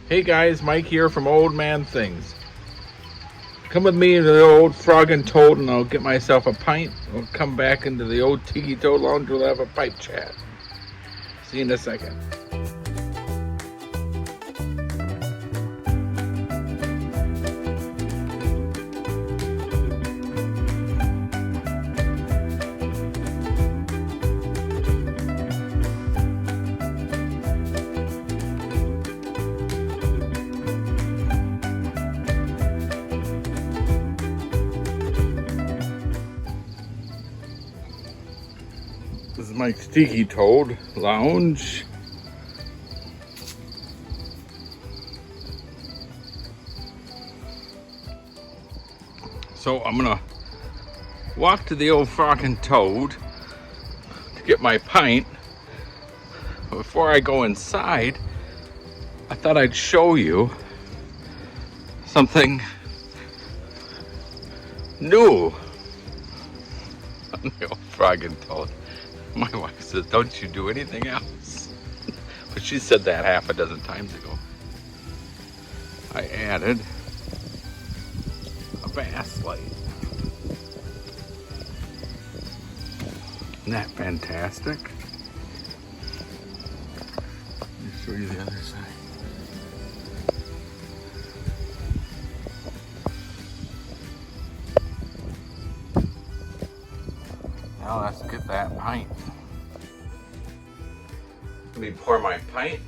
Hey guys, Mike here from Old Man Things. Come with me to the old Frog and Toad and I'll get myself a pint. We'll come back into the old Tiki Toad Lounge. We'll have a pipe chat. See you in a second. This is Mike's Tiki Toad Lounge. So I'm gonna walk to the old Frog and Toad to get my pint. Before I go inside, I thought I'd show you something new on the old Frog and Toad. My wife says, don't you do anything else? But she said that half a dozen times ago. I added a bass light. Isn't that fantastic? Let me show you the other side. Now let's get that pint. Let me pour my pint.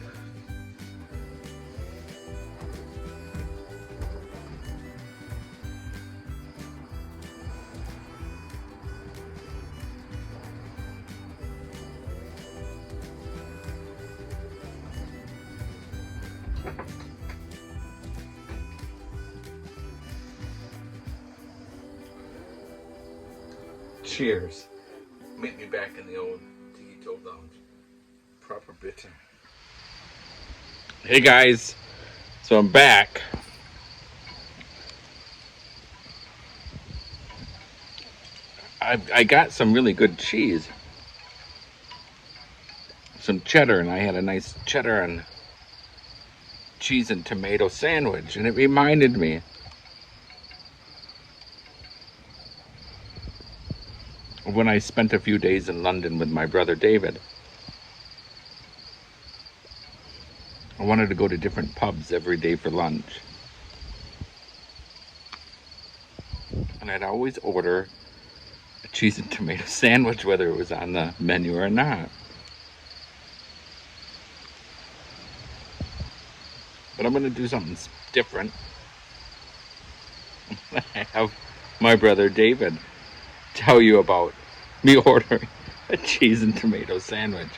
Cheers. Meet me back in the old Tiki Toad Lounge. Proper bitter. Hey guys, so I'm back. I got some really good cheese. Some cheddar, and I had a nice cheddar and cheese and tomato sandwich, and it reminded me when I spent a few days in London with my brother David. I wanted to go to different pubs every day for lunch. And I'd always order a cheese and tomato sandwich, whether it was on the menu or not. But I'm gonna do something different. I have my brother David tell you about me ordering a cheese and tomato sandwich.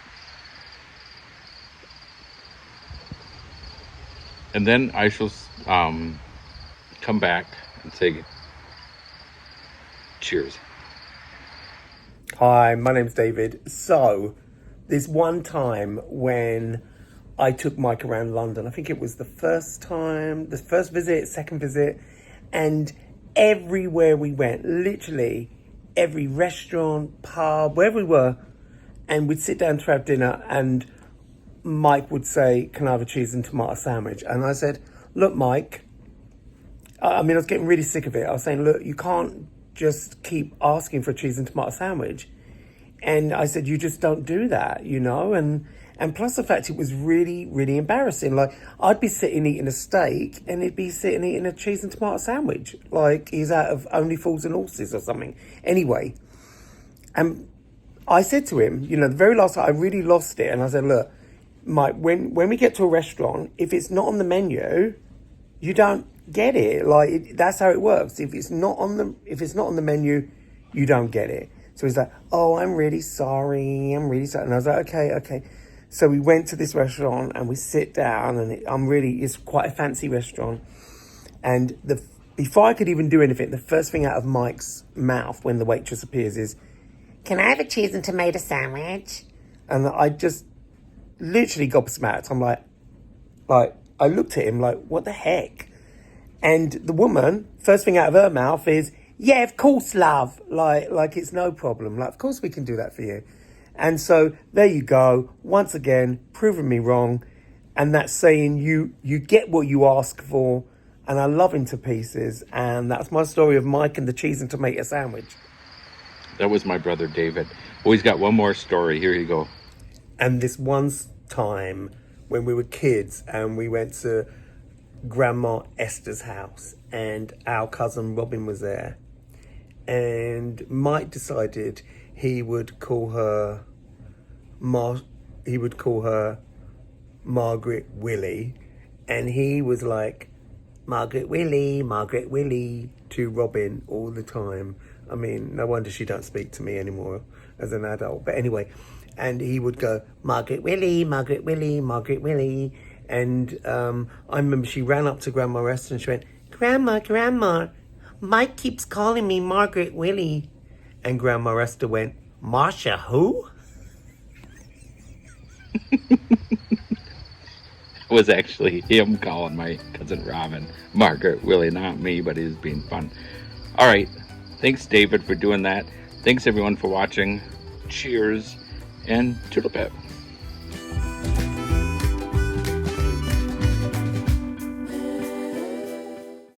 And then I shall come back and say cheers. Hi, my name's David. So, there's one time when I took Mike around London. I think it was the first visit, second visit, and everywhere we went, literally every restaurant, pub, wherever we were, and we'd sit down to have dinner, and Mike would say, can I have a cheese and tomato sandwich? And I said, look, Mike, I was getting really sick of it. I was saying, look, you can't just keep asking for a cheese and tomato sandwich. And I said, you just don't do that, you know? And plus the fact it was really, really embarrassing. Like, I'd be sitting eating a steak and he'd be sitting eating a cheese and tomato sandwich. Like he's out of Only Fools and Horses or something. Anyway, and I said to him, you know, the very last time I really lost it. And I said, look, Mike, when we get to a restaurant, if it's not on the menu, you don't get it. Like, that's how it works. If it's not on the menu, you don't get it. So he's like, oh, I'm really sorry. And I was like, okay. So we went to this restaurant and we sit down, and it's quite a fancy restaurant. And before I could even do anything, the first thing out of Mike's mouth when the waitress appears is, can I have a cheese and tomato sandwich? And I just literally gobsmacked. I'm like, I looked at him like, what the heck? And the woman, first thing out of her mouth is, yeah, of course, love. Like it's no problem. Like, of course we can do that for you. And so there you go. Once again, proving me wrong. And that's saying you get what you ask for, and I love him to pieces. And that's my story of Mike and the cheese and tomato sandwich. That was my brother David. Oh, he's got one more story. Here you go. And this one time when we were kids and we went to Grandma Esther's house and our cousin Robin was there, and Mike decided he would call her Margaret Willie, and he was like, Margaret Willie to Robin all the time. I mean, no wonder she don't speak to me anymore as an adult. But anyway, and he would go, Margaret Willie. And I remember she ran up to Grandma Esther and she went, Grandma, Mike keeps calling me Margaret Willie. And Grandma Esther went, Marsha who? It was actually him calling my cousin Robin Margaret Willie, not me, but he was being fun. All right. Thanks, David, for doing that. Thanks, everyone, for watching. Cheers and toodle pip.